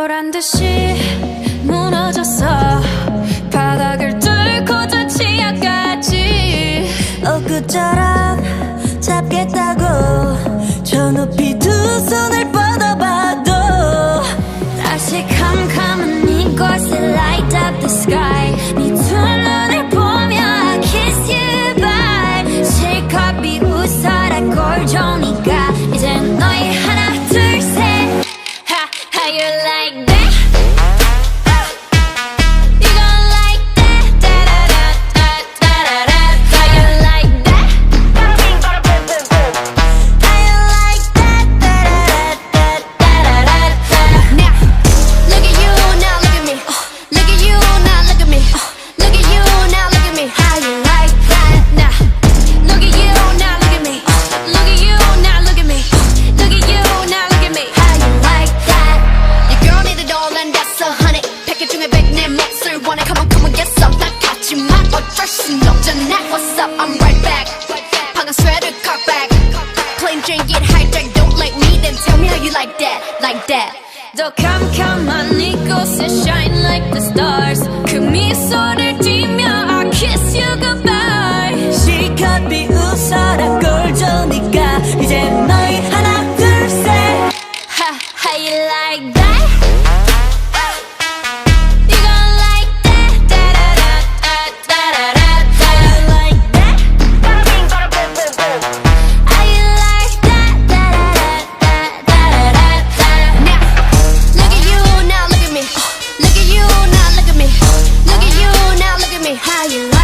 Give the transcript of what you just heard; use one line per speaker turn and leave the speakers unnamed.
보란 듯이 무너졌어. 바닥을 뚫고 저 치아까지.
엊그처럼 잡겠다고 저 높이 두 손을 뻗어봐도
다시 캄캄한 이곳에 light up the sky. 네 두 눈을 보며 I kiss you bye. 실컷 비웃어라 꼴 좋으니까 이제 너희 하나 둘 셋. How you like that? You gon' like that? Da-da-da-da-da-da-da. How you like that?
How you like that?
Da-da-da-da-da-da-da. Now, look at you, now look at me. Look at you, now look at me. Look at you, now look at me. How you like that? Now, look at you, now look at me. Look at you, now look at me. Look at you, now look at me. How you like that? Your girl need it all and that's 100. 패킷 중에 100 내 몫을 원해. Come on, get some. 난 같지만 어쩔 순 없잖아. What's up? I'm right back. 방금 sweater cut back. Plain Jane get hijacked. Don't like me, then tell me how you like that. Like that. 더 캄캄한 이곳에 shine like the stars. 그 미소를 띠며 I kiss you goodbye.
실컷 비웃어라 꼴 좋으니까 이제 너희 하나 둘 셋.
How you like that? You gon' like that? Da-da-da-da-da-da-da.
How you like that?
How you like that? Da-da-da-da-da-da-da. Now, look at you, now look at me. Look at you, now look at me. Look at you, now look at me. How you like